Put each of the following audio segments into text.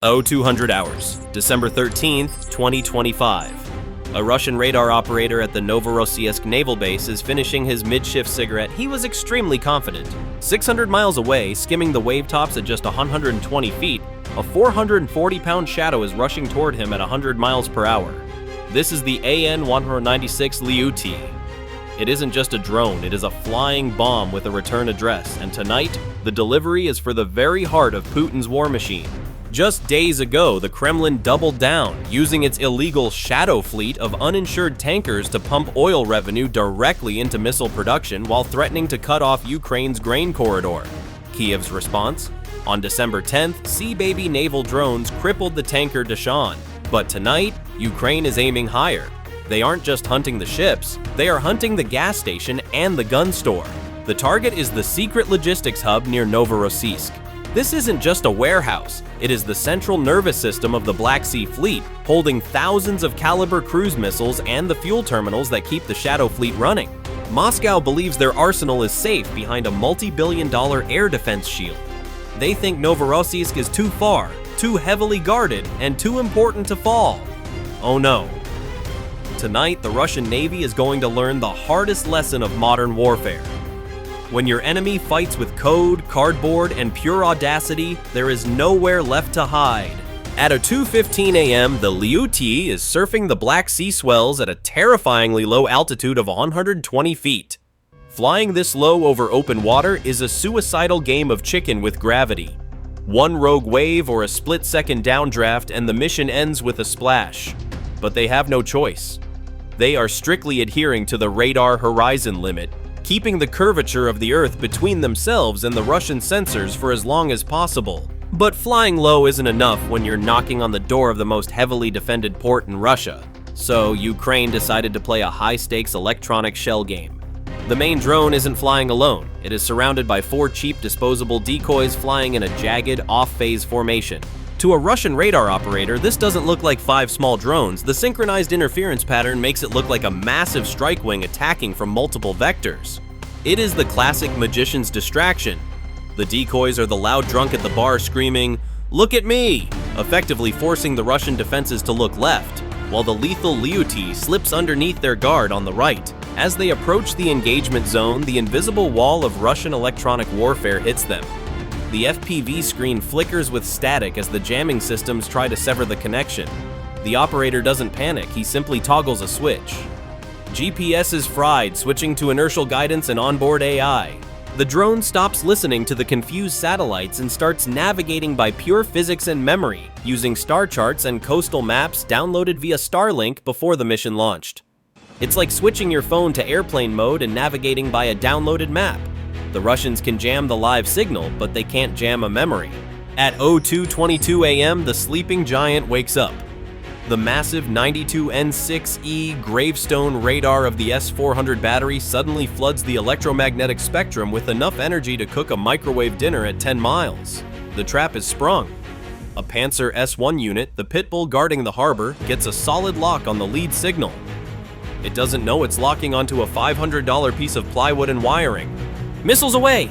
0200 hours, December 13th, 2025. A Russian radar operator at the Novorossiysk naval base is finishing his mid-shift cigarette. He was extremely confident. 600 miles away, skimming the wave tops at just 120 feet, a 440-pound shadow is rushing toward him at 100 miles per hour. This is the AN-196 Liutyi. It isn't just a drone, it is a flying bomb with a return address, and tonight, the delivery is for the very heart of Putin's war machine. Just days ago, the Kremlin doubled down, using its illegal shadow fleet of uninsured tankers to pump oil revenue directly into missile production while threatening to cut off Ukraine's grain corridor. Kiev's response? On December 10th, Sea Baby naval drones crippled the tanker Deshan. But tonight, Ukraine is aiming higher. They aren't just hunting the ships, they are hunting the gas station and the gun store. The target is the secret logistics hub near Novorossiysk. This isn't just a warehouse, it is the central nervous system of the Black Sea Fleet, holding thousands of Kalibr cruise missiles and the fuel terminals that keep the Shadow Fleet running. Moscow believes their arsenal is safe behind a multi-billion-dollar air defense shield. They think Novorossiysk is too far, too heavily guarded, and too important to fall. Oh no. Tonight, the Russian Navy is going to learn the hardest lesson of modern warfare. When your enemy fights with code, cardboard, and pure audacity, there is nowhere left to hide. At 2:15 a.m., the Liutyi is surfing the Black Sea swells at a terrifyingly low altitude of 120 feet. Flying this low over open water is a suicidal game of chicken with gravity. One rogue wave or a split-second downdraft and the mission ends with a splash. But they have no choice. They are strictly adhering to the radar horizon limit, keeping the curvature of the Earth between themselves and the Russian sensors for as long as possible. But flying low isn't enough when you're knocking on the door of the most heavily defended port in Russia. So Ukraine decided to play a high-stakes electronic shell game. The main drone isn't flying alone. It is surrounded by 4 cheap disposable decoys flying in a jagged, off-phase formation. To a Russian radar operator, this doesn't look like 5 small drones. The synchronized interference pattern makes it look like a massive strike wing attacking from multiple vectors. It is the classic magician's distraction. The decoys are the loud drunk at the bar screaming, "Look at me!" effectively forcing the Russian defenses to look left, while the lethal Liutyi slips underneath their guard on the right. As they approach the engagement zone, the invisible wall of Russian electronic warfare hits them. The FPV screen flickers with static as the jamming systems try to sever the connection. The operator doesn't panic, he simply toggles a switch. GPS is fried, switching to inertial guidance and onboard AI. The drone stops listening to the confused satellites and starts navigating by pure physics and memory, using star charts and coastal maps downloaded via Starlink before the mission launched. It's like switching your phone to airplane mode and navigating by a downloaded map. The Russians can jam the live signal, but they can't jam a memory. At 02:22 a.m., the sleeping giant wakes up. The massive 92N6E gravestone radar of the S-400 battery suddenly floods the electromagnetic spectrum with enough energy to cook a microwave dinner at 10 miles. The trap is sprung. A Panzer S-1 unit, the pit bull guarding the harbor, gets a solid lock on the lead signal. It doesn't know it's locking onto a $500 piece of plywood and wiring. Missiles away!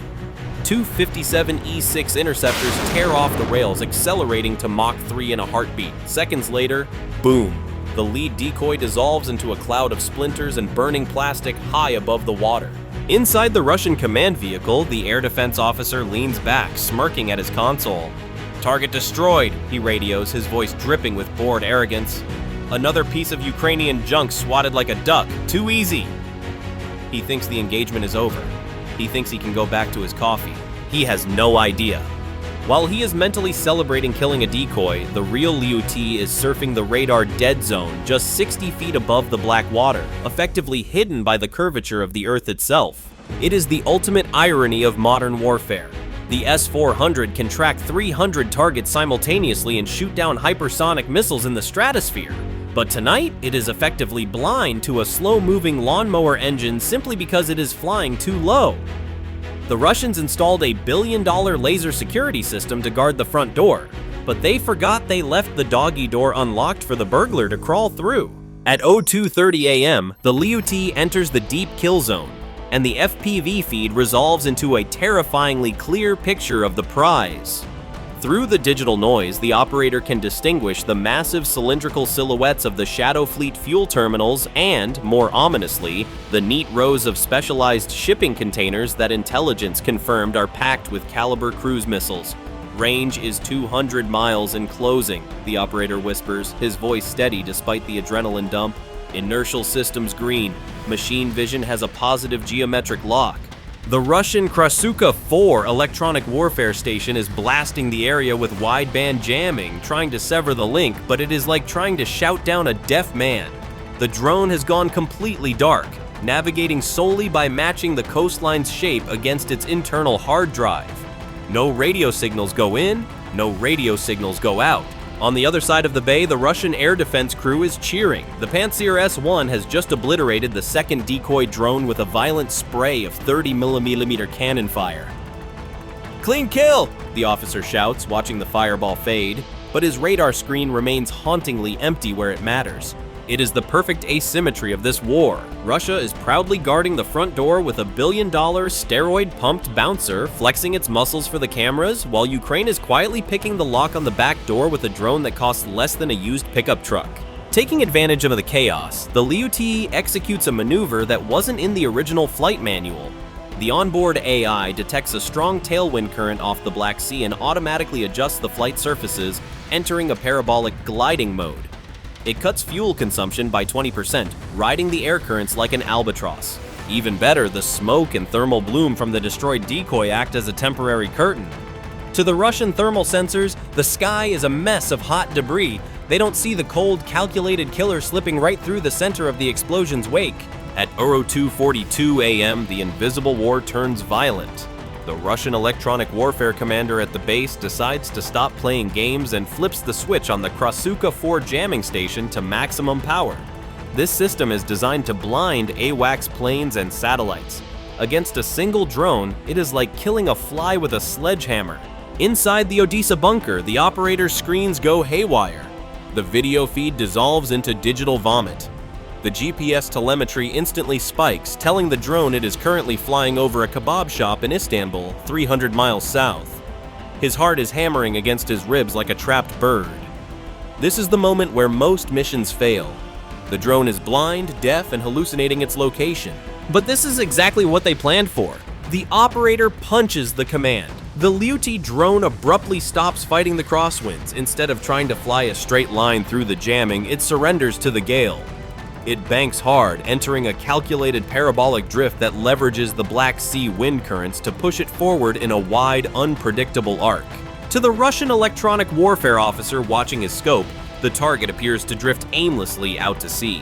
2 57E6 interceptors tear off the rails, accelerating to Mach 3 in a heartbeat. Seconds later, boom! The lead decoy dissolves into a cloud of splinters and burning plastic high above the water. Inside the Russian command vehicle, the air defense officer leans back, smirking at his console. "Target destroyed," he radios, his voice dripping with bored arrogance. "Another piece of Ukrainian junk swatted like a duck. Too easy." He thinks the engagement is over. He thinks he can go back to his coffee. He has no idea. While he is mentally celebrating killing a decoy, the real Liutyi is surfing the radar dead zone just 60 feet above the black water, effectively hidden by the curvature of the Earth itself. It is the ultimate irony of modern warfare. The S-400 can track 300 targets simultaneously and shoot down hypersonic missiles in the stratosphere. But tonight, it is effectively blind to a slow-moving lawnmower engine simply because it is flying too low. The Russians installed a billion-dollar laser security system to guard the front door, but they forgot they left the doggy door unlocked for the burglar to crawl through. At 02:30 a.m., the Liutyi enters the deep kill zone, and the FPV feed resolves into a terrifyingly clear picture of the prize. Through the digital noise, the operator can distinguish the massive cylindrical silhouettes of the Shadow Fleet fuel terminals and, more ominously, the neat rows of specialized shipping containers that intelligence confirmed are packed with Kalibr cruise missiles. "Range is 200 miles in closing," the operator whispers, his voice steady despite the adrenaline dump. "Inertial systems green. Machine vision has a positive geometric lock." The Russian Krasuka 4 electronic warfare station is blasting the area with wideband jamming, trying to sever the link, but it is like trying to shout down a deaf man. The drone has gone completely dark, navigating solely by matching the coastline's shape against its internal hard drive. No radio signals go in, no radio signals go out. On the other side of the bay, the Russian air defense crew is cheering. The Pantsir S-1 has just obliterated the second decoy drone with a violent spray of 30mm cannon fire. "Clean kill!" the officer shouts, watching the fireball fade, but his radar screen remains hauntingly empty where it matters. It is the perfect asymmetry of this war. Russia is proudly guarding the front door with a $1 billion steroid-pumped bouncer, flexing its muscles for the cameras, while Ukraine is quietly picking the lock on the back door with a drone that costs less than a used pickup truck. Taking advantage of the chaos, the Liutyi executes a maneuver that wasn't in the original flight manual. The onboard AI detects a strong tailwind current off the Black Sea and automatically adjusts the flight surfaces, entering a parabolic gliding mode. It cuts fuel consumption by 20%, riding the air currents like an albatross. Even better, the smoke and thermal bloom from the destroyed decoy act as a temporary curtain. To the Russian thermal sensors, the sky is a mess of hot debris. They don't see the cold, calculated killer slipping right through the center of the explosion's wake. At 02:42 a.m., the invisible war turns violent. The Russian electronic warfare commander at the base decides to stop playing games and flips the switch on the Krasuka 4 jamming station to maximum power. This system is designed to blind AWACS planes and satellites. Against a single drone, it is like killing a fly with a sledgehammer. Inside the Odessa bunker, the operator's screens go haywire. The video feed dissolves into digital vomit. The GPS telemetry instantly spikes, telling the drone it is currently flying over a kebab shop in Istanbul, 300 miles south. His heart is hammering against his ribs like a trapped bird. This is the moment where most missions fail. The drone is blind, deaf, and hallucinating its location. But this is exactly what they planned for. The operator punches the command. The Liutyi drone abruptly stops fighting the crosswinds. Instead of trying to fly a straight line through the jamming, it surrenders to the gale. It banks hard, entering a calculated parabolic drift that leverages the Black Sea wind currents to push it forward in a wide, unpredictable arc. To the Russian electronic warfare officer watching his scope, the target appears to drift aimlessly out to sea.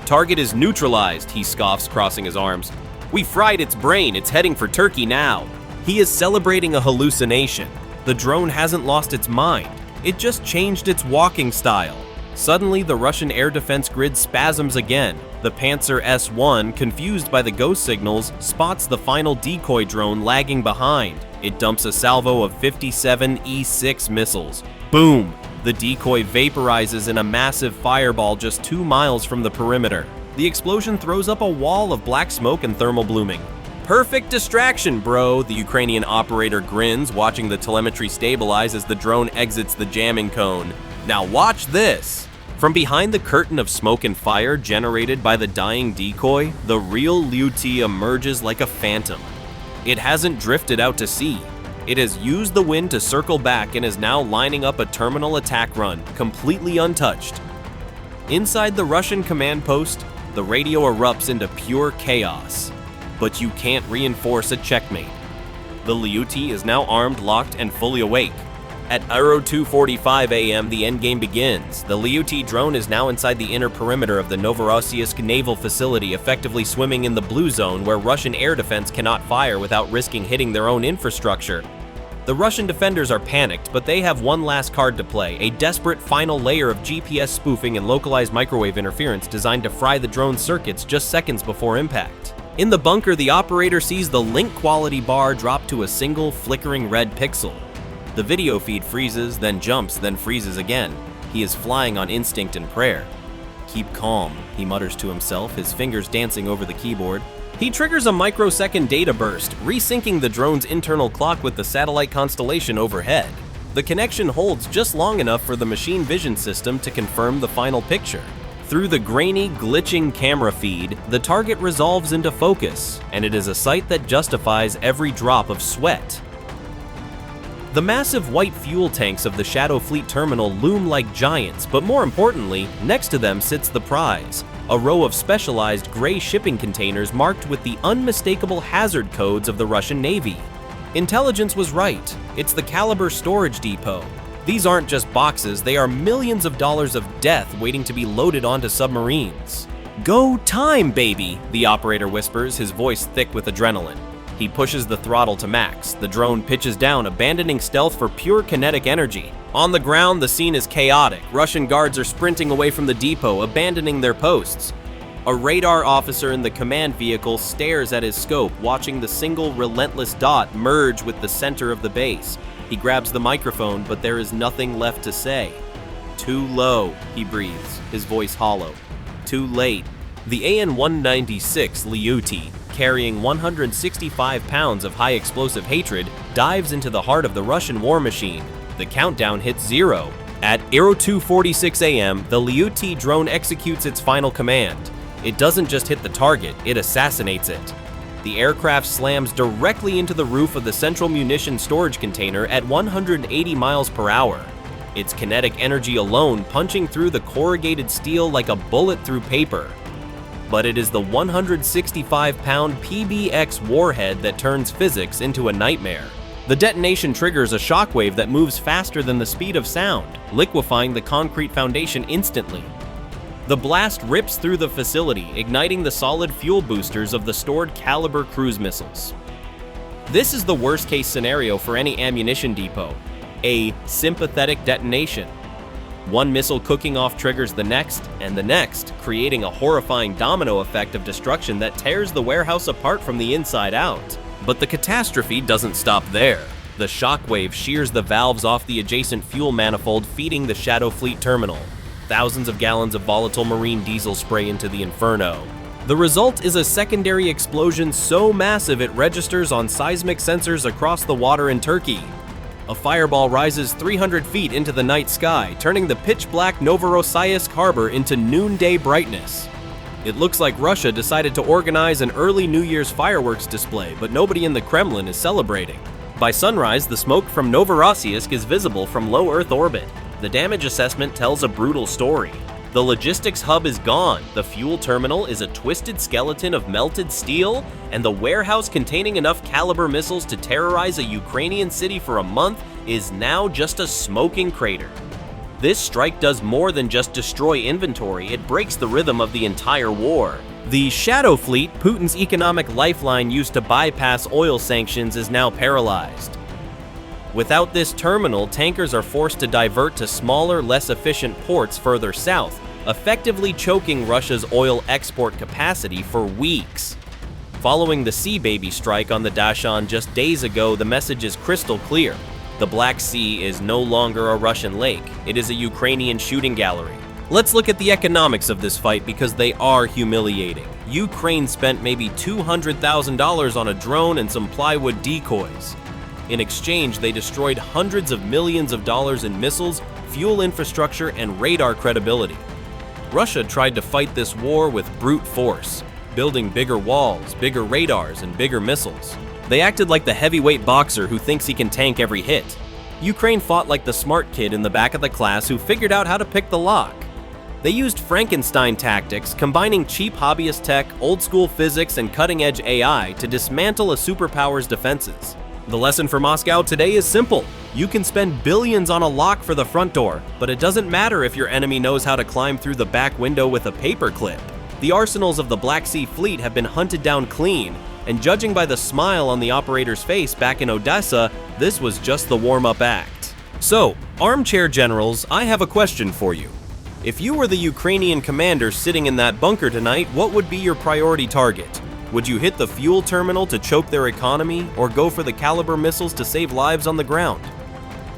"Target is neutralized," he scoffs, crossing his arms. "We fried its brain, it's heading for Turkey now." He is celebrating a hallucination. The drone hasn't lost its mind. It just changed its walking style. Suddenly, the Russian air defense grid spasms again. The Pantsir S-1, confused by the ghost signals, spots the final decoy drone lagging behind. It dumps a salvo of 57 E-6 missiles. Boom! The decoy vaporizes in a massive fireball just 2 miles from the perimeter. The explosion throws up a wall of black smoke and thermal blooming. "Perfect distraction, bro," the Ukrainian operator grins, watching the telemetry stabilize as the drone exits the jamming cone. "Now watch this!" From behind the curtain of smoke and fire generated by the dying decoy, the real Liutyi emerges like a phantom. It hasn't drifted out to sea. It has used the wind to circle back and is now lining up a terminal attack run, completely untouched. Inside the Russian command post, the radio erupts into pure chaos. But you can't reinforce a checkmate. The Liutyi is now armed, locked, and fully awake. At 02:45 a.m., the endgame begins. The Liutyi drone is now inside the inner perimeter of the Novorossiysk naval facility, effectively swimming in the blue zone where Russian air defense cannot fire without risking hitting their own infrastructure. The Russian defenders are panicked, but they have one last card to play, a desperate final layer of GPS spoofing and localized microwave interference designed to fry the drone's circuits just seconds before impact. In the bunker, the operator sees the link quality bar drop to a single flickering red pixel. The video feed freezes, then jumps, then freezes again. He is flying on instinct and prayer. "Keep calm," he mutters to himself, his fingers dancing over the keyboard. He triggers a microsecond data burst, resyncing the drone's internal clock with the satellite constellation overhead. The connection holds just long enough for the machine vision system to confirm the final picture. Through the grainy, glitching camera feed, the target resolves into focus, and it is a sight that justifies every drop of sweat. The massive white fuel tanks of the Shadow Fleet terminal loom like giants, but more importantly, next to them sits the prize, a row of specialized gray shipping containers marked with the unmistakable hazard codes of the Russian Navy. Intelligence was right. It's the Kalibr storage depot. These aren't just boxes, they are millions of dollars of death waiting to be loaded onto submarines. "Go time, baby," the operator whispers, his voice thick with adrenaline. He pushes the throttle to max. The drone pitches down, abandoning stealth for pure kinetic energy. On the ground, the scene is chaotic. Russian guards are sprinting away from the depot, abandoning their posts. A radar officer in the command vehicle stares at his scope, watching the single relentless dot merge with the center of the base. He grabs the microphone, but there is nothing left to say. "Too low," he breathes, his voice hollow. "Too late." The AN-196 Liutyi, carrying 165 pounds of high-explosive hatred, dives into the heart of the Russian war machine. The countdown hits 0. At 02:46 a.m., the Liutyi drone executes its final command. It doesn't just hit the target, it assassinates it. The aircraft slams directly into the roof of the central munition storage container at 180 miles per hour. Its kinetic energy alone punching through the corrugated steel like a bullet through paper. But it is the 165-pound PBX warhead that turns physics into a nightmare. The detonation triggers a shockwave that moves faster than the speed of sound, liquefying the concrete foundation instantly. The blast rips through the facility, igniting the solid fuel boosters of the stored Kalibr cruise missiles. This is the worst-case scenario for any ammunition depot, a sympathetic detonation. One missile cooking off triggers the next, and the next, creating a horrifying domino effect of destruction that tears the warehouse apart from the inside out. But the catastrophe doesn't stop there. The shockwave shears the valves off the adjacent fuel manifold feeding the Shadow Fleet terminal. Thousands of gallons of volatile marine diesel spray into the inferno. The result is a secondary explosion so massive it registers on seismic sensors across the water in Turkey. A fireball rises 300 feet into the night sky, turning the pitch-black Novorossiysk harbor into noonday brightness. It looks like Russia decided to organize an early New Year's fireworks display, but nobody in the Kremlin is celebrating. By sunrise, the smoke from Novorossiysk is visible from low Earth orbit. The damage assessment tells a brutal story. The logistics hub is gone, the fuel terminal is a twisted skeleton of melted steel, and the warehouse containing enough Kalibr missiles to terrorize a Ukrainian city for a month is now just a smoking crater. This strike does more than just destroy inventory, it breaks the rhythm of the entire war. The Shadow Fleet, Putin's economic lifeline used to bypass oil sanctions, is now paralyzed. Without this terminal, tankers are forced to divert to smaller, less efficient ports further south, effectively choking Russia's oil export capacity for weeks. Following the Sea Baby strike on the Dashan just days ago, the message is crystal clear. The Black Sea is no longer a Russian lake, it is a Ukrainian shooting gallery. Let's look at the economics of this fight because they are humiliating. Ukraine spent maybe $200,000 on a drone and some plywood decoys. In exchange, they destroyed hundreds of millions of dollars in missiles, fuel infrastructure, and radar credibility. Russia tried to fight this war with brute force, building bigger walls, bigger radars, and bigger missiles. They acted like the heavyweight boxer who thinks he can tank every hit. Ukraine fought like the smart kid in the back of the class who figured out how to pick the lock. They used Frankenstein tactics, combining cheap hobbyist tech, old-school physics, and cutting-edge AI to dismantle a superpower's defenses. The lesson for Moscow today is simple. You can spend billions on a lock for the front door, but it doesn't matter if your enemy knows how to climb through the back window with a paperclip. The arsenals of the Black Sea Fleet have been hunted down clean, and judging by the smile on the operator's face back in Odessa, this was just the warm-up act. So, armchair generals, I have a question for you. If you were the Ukrainian commander sitting in that bunker tonight, what would be your priority target? Would you hit the fuel terminal to choke their economy, or go for the Kalibr missiles to save lives on the ground?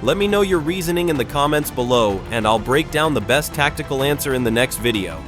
Let me know your reasoning in the comments below, and I'll break down the best tactical answer in the next video.